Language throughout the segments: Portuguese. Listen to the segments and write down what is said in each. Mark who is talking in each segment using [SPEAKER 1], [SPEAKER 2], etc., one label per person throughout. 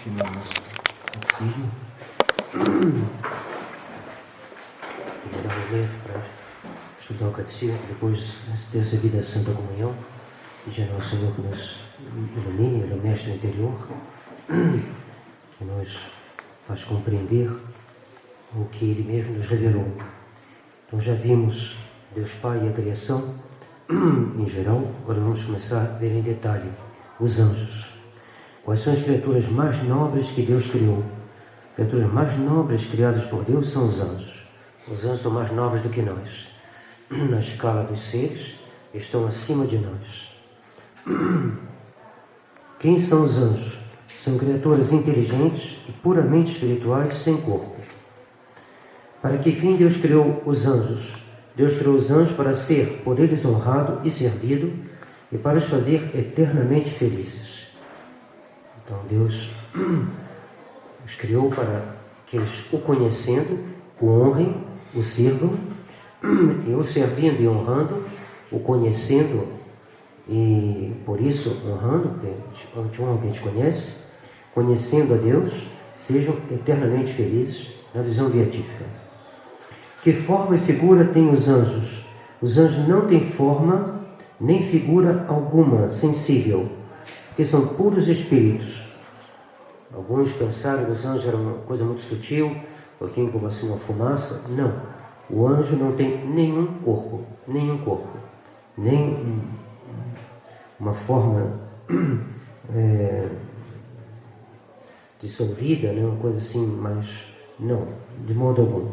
[SPEAKER 1] Continuamos o catecismo. Vamos ler para estudar o catecismo, depois dessa vida Santa Comunhão, pedir ao Senhor que nos ilumine, Ele é o Mestre interior, que nos faz compreender o que Ele mesmo nos revelou. Então já vimos Deus Pai e a criação em geral, agora vamos começar a ver em detalhe os anjos. Quais são as criaturas mais nobres que Deus criou? As criaturas mais nobres criadas por Deus são os anjos. Os anjos são mais nobres do que nós. Na escala dos seres, estão acima de nós. Quem são os anjos? São criaturas inteligentes e puramente espirituais sem corpo. Para que fim Deus criou os anjos? Deus criou os anjos para ser por eles honrado e servido e para os fazer eternamente felizes. Então Deus os criou para que eles, o conhecendo, o honrem, o sirvam, e o servindo e honrando, o conhecendo e por isso honrando, porque a gente honra quem a gente conhece, conhecendo a Deus, sejam eternamente felizes na visão beatífica. Que forma e figura têm os anjos? Os anjos não têm forma nem figura alguma sensível, porque são puros espíritos. Alguns pensaram que os anjos eram uma coisa muito sutil, um pouquinho como assim uma fumaça. Não, o anjo não tem nenhum corpo, nem uma forma dissolvida, né? Uma coisa assim, mas não, de modo algum.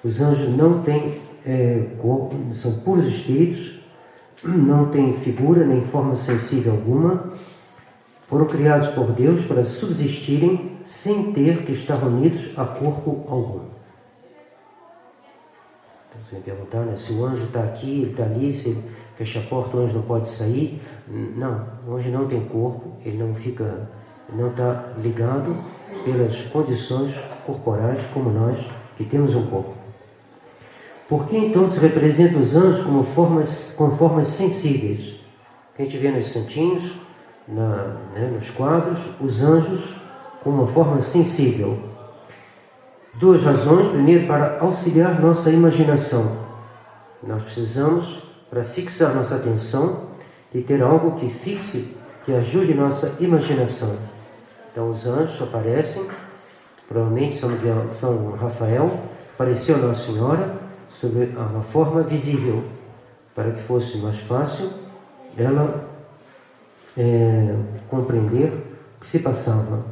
[SPEAKER 1] Os anjos não têm corpo, são puros espíritos, não têm figura nem forma sensível alguma, foram criados por Deus para subsistirem sem ter que estar unidos a corpo algum. Então você vai perguntar, né, se o anjo está aqui, ele está ali, se ele fecha a porta, o anjo não pode sair. Não, o anjo não tem corpo, ele não está ligado pelas condições corporais como nós, que temos um corpo. Por que então se representam os anjos com formas sensíveis? A gente vê nos santinhos, nos quadros, os anjos com uma forma sensível. Duas razões. Primeiro, para auxiliar nossa imaginação. Nós precisamos, para fixar nossa atenção, de ter algo que fixe, que ajude nossa imaginação. Então os anjos aparecem, provavelmente São Rafael apareceu a Nossa Senhora sob uma forma visível, para que fosse mais fácil ela compreender o que se passava.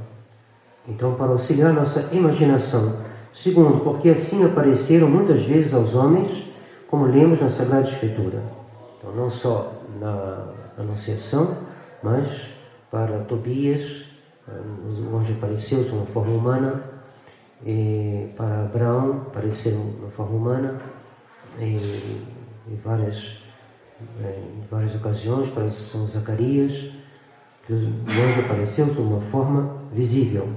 [SPEAKER 1] Então, para auxiliar nossa imaginação. Segundo, porque assim apareceram muitas vezes aos homens, como lemos na Sagrada Escritura. Então, não só na Anunciação, mas para Tobias, o anjo apareceu sob uma forma humana, e para Abraão apareceu na forma humana, em várias ocasiões, para São Zacarias, que o anjo apareceu sob uma forma visível.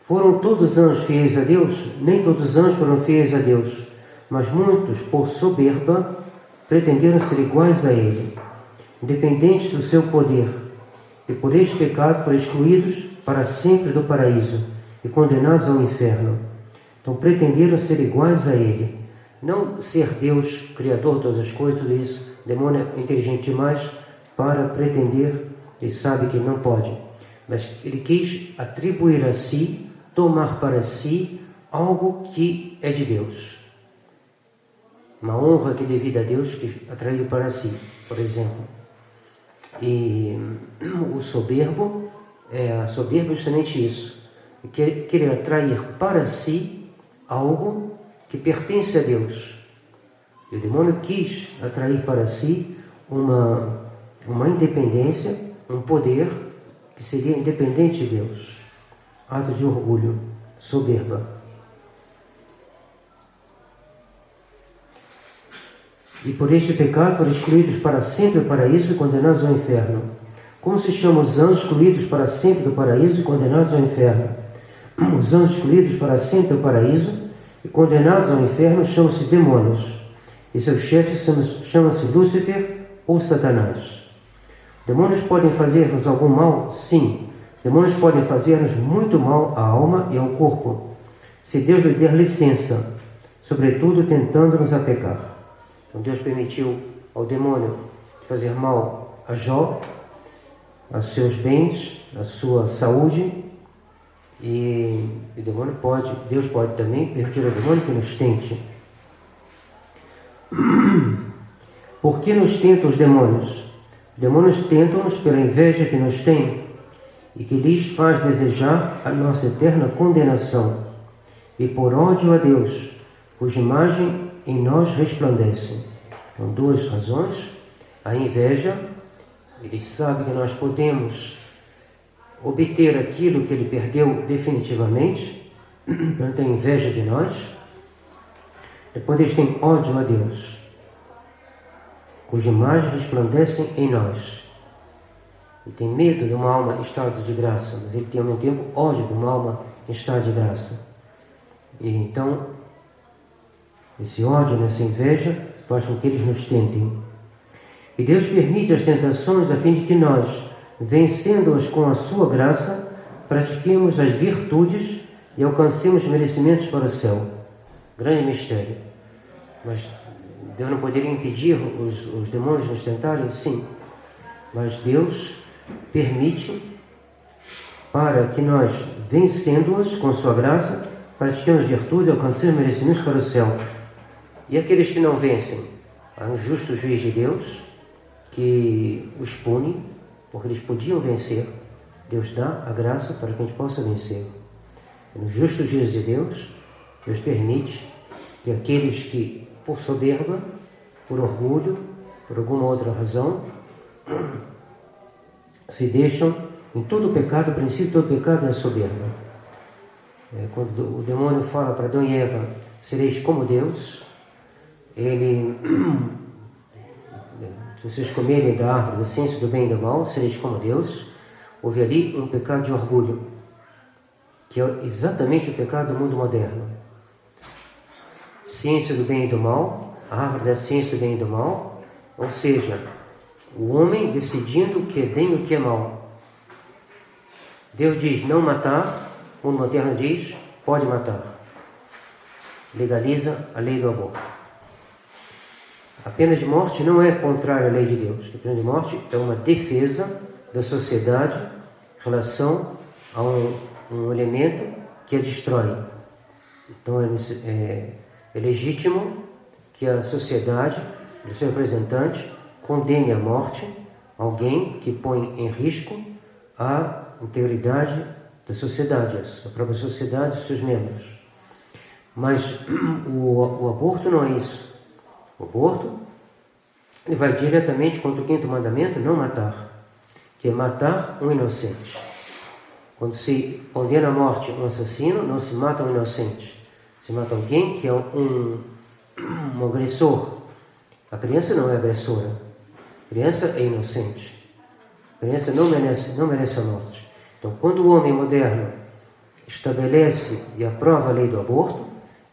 [SPEAKER 1] Foram todos anjos fiéis a Deus? Nem todos os anjos foram fiéis a Deus, mas muitos, por soberba, pretenderam ser iguais a Ele, independentes do seu poder, e por este pecado foram excluídos para sempre do paraíso e condenados ao inferno. Então pretenderam ser iguais a Ele. Não ser Deus, Criador de todas as coisas, tudo isso. O demônio é inteligente demais para pretender, ele sabe que ele não pode. Mas ele quis atribuir a si, tomar para si, algo que é de Deus. Uma honra que é devida a Deus, que atraiu para si, por exemplo. E o soberbo, a soberba é justamente isso. Querer atrair para si algo que pertence a Deus. E o demônio quis atrair para si uma independência, um poder que seria independente de Deus. Ato de orgulho, soberba. E por este pecado foram excluídos para sempre do paraíso e condenados ao inferno. Como se chamam os anjos excluídos para sempre do paraíso e condenados ao inferno? Os anjos excluídos para sempre do paraíso e condenados ao inferno chamam-se demônios, e seus chefes chamam-se Lúcifer ou Satanás. Demônios podem fazer-nos algum mal? Sim. Demônios podem fazer-nos muito mal à alma e ao corpo, se Deus lhe der licença, sobretudo tentando-nos a pecar. Então Deus permitiu ao demônio fazer mal a Jó, aos seus bens, à sua saúde, e Deus pode também permitir ao demônio que nos tente. Por que nos tentam os demônios? Os demônios tentam-nos pela inveja que nos têm e que lhes faz desejar a nossa eterna condenação, e por ódio a Deus, cuja imagem em nós resplandece. Então, duas razões. A inveja, ele sabe que nós podemos obter aquilo que ele perdeu definitivamente, então tem inveja de nós. Depois eles têm ódio a Deus, cuja imagem resplandece em nós. Ele tem medo de uma alma em estado de graça, mas ele tem ao mesmo tempo ódio de uma alma em estado de graça. E então, esse ódio, essa inveja, faz com que eles nos tentem. E Deus permite as tentações a fim de que nós, vencendo-as com a sua graça, pratiquemos as virtudes e alcancemos merecimentos para o céu. Grande mistério. Mas Deus não poderia impedir os demônios nos tentarem? Sim. Mas Deus permite para que nós, vencendo-as com sua graça, pratiquemos virtudes e alcancemos merecimentos para o céu. E aqueles que não vencem? Há um justo juiz de Deus que os pune, porque eles podiam vencer. Deus dá a graça para que a gente possa vencer. No justo juízo de Deus, Deus permite que aqueles que, por soberba, por orgulho, por alguma outra razão, se deixam em todo o pecado. O princípio de todo pecado é a soberba. Quando o demônio fala para Adão e Eva, sereis como Deus, se vocês comerem da árvore da ciência do bem e do mal, sereis como Deus. Houve ali um pecado de orgulho, que é exatamente o pecado do mundo moderno. Ciência do bem e do mal, a árvore da ciência do bem e do mal, ou seja, o homem decidindo o que é bem e o que é mal. Deus diz não matar, o mundo moderno diz pode matar. Legaliza a lei do aborto. A pena de morte não é contrária à lei de Deus. A pena de morte é uma defesa da sociedade em relação a um elemento que a destrói. Então é legítimo que a sociedade, o seu representante, condene à morte alguém que põe em risco a integridade da sociedade, a própria sociedade e seus membros. Mas o aborto não é isso. O aborto, ele vai diretamente contra o quinto mandamento, não matar, que é matar um inocente. Quando se condena à morte um assassino, não se mata um inocente. Se mata alguém que é um agressor. A criança não é agressora. A criança é inocente. A criança não merece a morte. Então, quando o homem moderno estabelece e aprova a lei do aborto,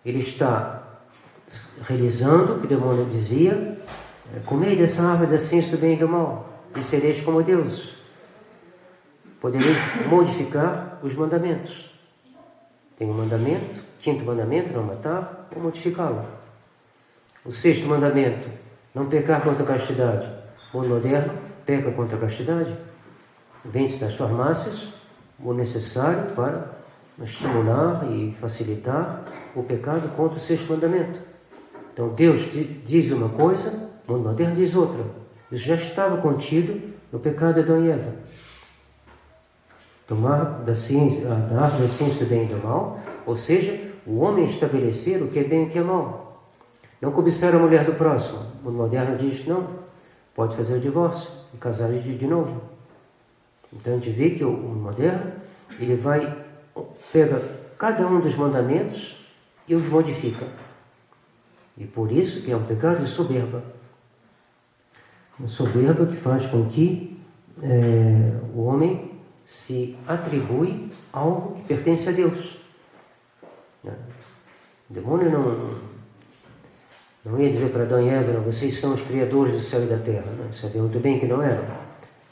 [SPEAKER 1] ele está realizando o que o demônio dizia: comei dessa árvore da ciência do bem e do mal, e sereis como Deus. Podereis modificar os mandamentos. Tem um mandamento, quinto mandamento, não matar, ou modificá-lo. O sexto mandamento, não pecar contra a castidade. O mundo moderno peca contra a castidade. Vende-se das farmácias o necessário para estimular e facilitar o pecado contra o sexto mandamento. Então Deus diz uma coisa, o mundo moderno diz outra. Isso já estava contido no pecado de Adão e Eva. Tomar da árvore da ciência do bem e do mal, ou seja, o homem estabelecer o que é bem e o que é mal. Não cobiçar a mulher do próximo. O mundo moderno diz não, pode fazer o divórcio e casar de novo. Então a gente vê que o mundo moderno, ele pega cada um dos mandamentos e os modifica. E por isso que é um pecado de soberba. Uma soberba que faz com que o homem se atribui algo que pertence a Deus. O demônio não ia dizer para Adão e Eva, não, vocês são os criadores do céu e da terra. Não, sabia muito bem que não eram.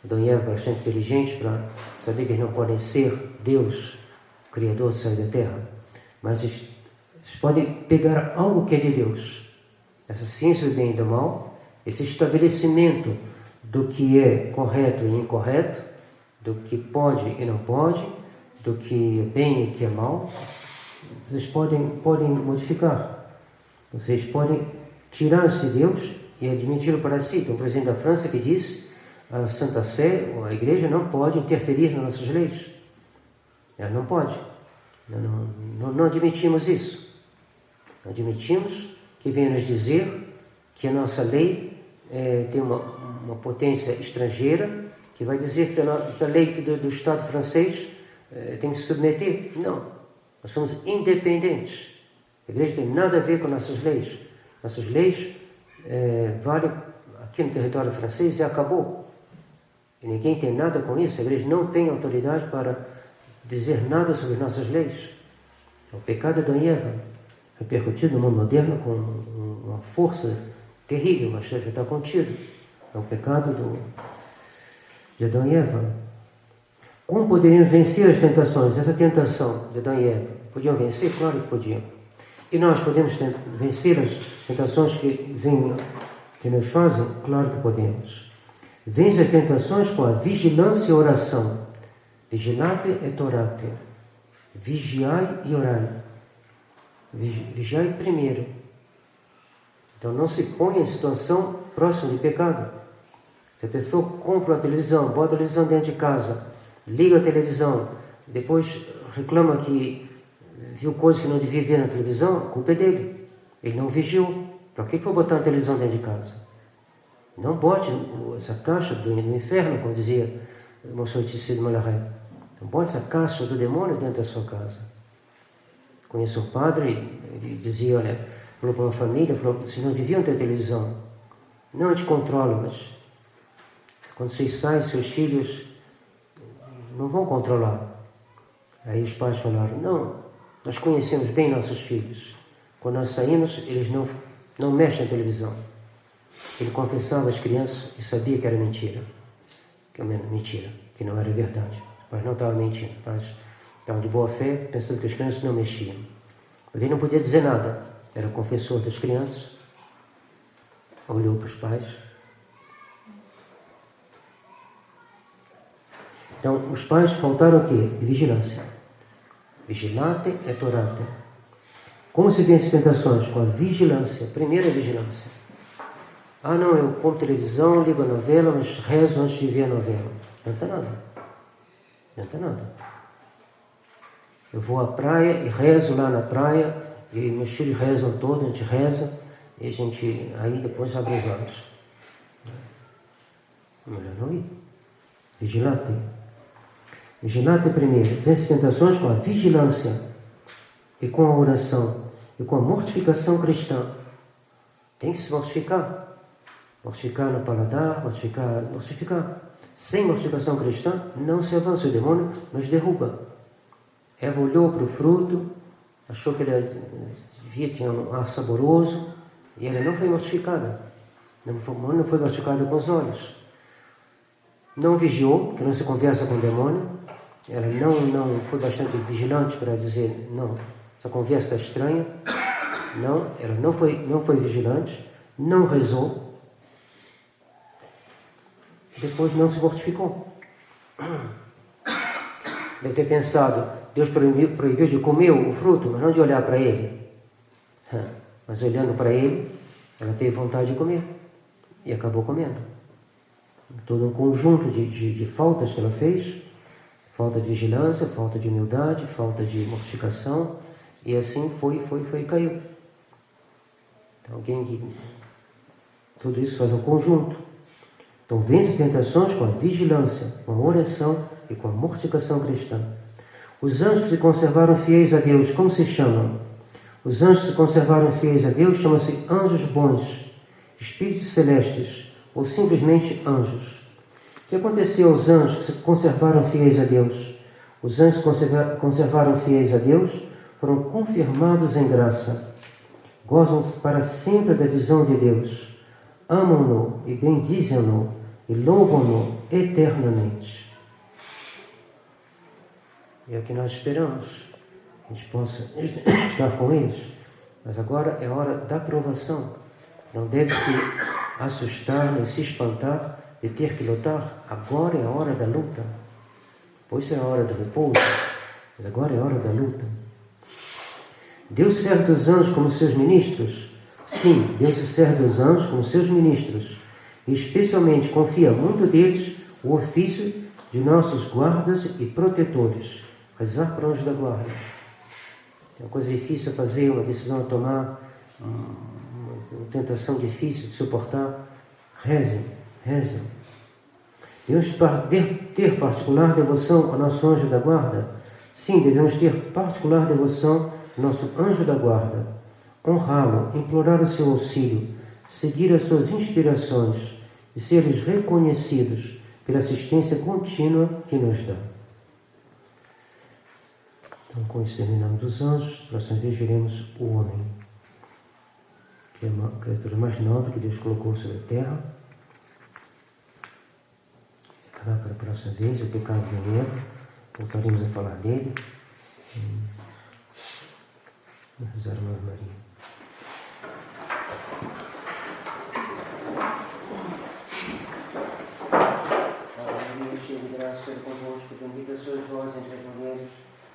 [SPEAKER 1] Adão e Eva bastante inteligentes para saber que eles não podem ser Deus, o Criador do céu e da terra, mas eles podem pegar algo que é de Deus. Essa ciência do bem e do mal, esse estabelecimento do que é correto e incorreto, do que pode e não pode, do que é bem e o que é mal, vocês podem modificar. Vocês podem tirar-se de Deus e admiti-lo para si. Tem um presidente da França que diz: a Santa Sé, ou a Igreja, não pode interferir nas nossas leis. Ela não pode. Não admitimos isso. Admitimos que venha nos dizer que a nossa lei tem uma potência estrangeira que vai dizer que a lei do Estado francês tem que se submeter. Não. Nós somos independentes. A Igreja tem nada a ver com nossas leis. Nossas leis valem aqui no território francês e acabou. E ninguém tem nada com isso. A Igreja não tem autoridade para dizer nada sobre nossas leis. O pecado de Adão e Eva, repercutido no mundo moderno com uma força terrível, mas já está contido. É o pecado de Adão e Eva. Como poderiam vencer as tentações? Essa tentação de Adão e Eva, podiam vencer? Claro que podiam. E nós podemos vencer as tentações que nos fazem? Claro que podemos. Vence as tentações com a vigilância e oração. Vigilate et orate. Vigiai e orai. Vigiai primeiro. Então não se ponha em situação próxima de pecado. Se a pessoa compra uma televisão, bota a televisão dentro de casa, liga a televisão, depois reclama que viu coisas que não devia ver na televisão, a culpa é dele. Ele não vigiou. Para que foi botar a televisão dentro de casa? Não bote essa caixa do inferno, como dizia o Monsenhor Tissé de Malaray. Não bote essa caixa do demônio dentro da sua casa. Conheço um padre, ele dizia, olha, falou para uma família, falou, vocês não deviam ter televisão. Não, a gente controla, mas quando vocês saem, seus filhos não vão controlar. Aí os pais falaram, não, nós conhecemos bem nossos filhos. Quando nós saímos, eles não mexem na televisão. Ele confessava às crianças e sabia que era mentira. Que não era verdade. Os pais não estavam mentindo. Os pais estavam de boa fé, pensando que as crianças não mexiam. Mas ele não podia dizer nada. Era o confessor das crianças. Olhou para os pais. Então, os pais faltaram o quê? Vigilância. Vigilate et orate. Como se vence tentações? Com a vigilância. Primeiro a vigilância. Ah, não, eu compro televisão, ligo a novela, mas rezo antes de ver a novela. Não adianta nada. Não adianta nada. Eu vou à praia e rezo lá na praia, e meus filhos rezam todos, a gente reza, e a gente aí depois abre os olhos. Melhor não ir. Vigilate. Vigilate primeiro. Vence tentações com a vigilância e com a oração e com a mortificação cristã. Tem que se mortificar. Mortificar no paladar, mortificar. Sem mortificação cristã, não se avança. O demônio nos derruba. Eva olhou para o fruto, achou que ele tinha um ar saboroso, e ela não foi mortificada. Não foi mortificada com os olhos. Não vigiou, porque não se conversa com o demônio. Ela não foi bastante vigilante para dizer, não, essa conversa está estranha. Não, ela não foi vigilante, não rezou. Depois não se mortificou. Deve ter pensado, Deus proibiu de comer o fruto, mas não de olhar para ele. Mas olhando para ele, ela teve vontade de comer. E acabou comendo. Todo um conjunto de faltas que ela fez. Falta de vigilância, falta de humildade, falta de mortificação. E assim foi e caiu. Então tudo isso faz um conjunto. Então vence tentações com a vigilância, com a oração e com a mortificação cristã. Os anjos que se conservaram fiéis a Deus, como se chamam? Os anjos que se conservaram fiéis a Deus chamam-se anjos bons, espíritos celestes, ou simplesmente anjos. O que aconteceu aos anjos que se conservaram fiéis a Deus? Os anjos que conservaram fiéis a Deus foram confirmados em graça. Gozam-se para sempre da visão de Deus. Amam-no e bendizem-no e louvam-no eternamente. E é o que nós esperamos, que a gente possa estar com eles. Mas agora é a hora da provação. Não deve se assustar nem se espantar de ter que lutar. Agora é a hora da luta. Pois é a hora do repouso, mas agora é a hora da luta. Deus serve dos anjos como seus ministros? Sim, Deus se serve dos anjos como seus ministros. E especialmente confia a muito deles o ofício de nossos guardas e protetores. Rezar para o anjo da guarda. É uma coisa difícil a fazer, uma decisão a tomar, uma tentação difícil de suportar. Rezem, rezem. Devemos ter particular devoção ao nosso anjo da guarda? Sim, devemos ter particular devoção ao nosso anjo da guarda. Honrá-lo, implorar o seu auxílio, seguir as suas inspirações e ser-lhes reconhecidos pela assistência contínua que nos dá. Então, com isso terminamos dos anjos. Próxima vez veremos o homem, que é uma criatura mais nobre que Deus colocou sobre a terra. Ficará para a próxima vez o pecado de Eva. Voltaremos a falar dele. Vamos rezar a Ave Maria. Cheia de graça, seja convosco, bendita sois vós entre as mulheres,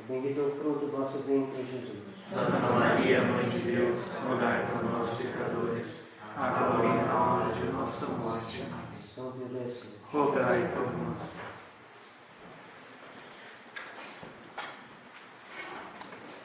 [SPEAKER 1] bendito é o fruto do vosso ventre, Jesus.
[SPEAKER 2] Santa Maria, Mãe de Deus, rogai por nós, pecadores, agora e na hora de nossa morte. Amém.
[SPEAKER 1] São Pio X,
[SPEAKER 2] rogai por nós.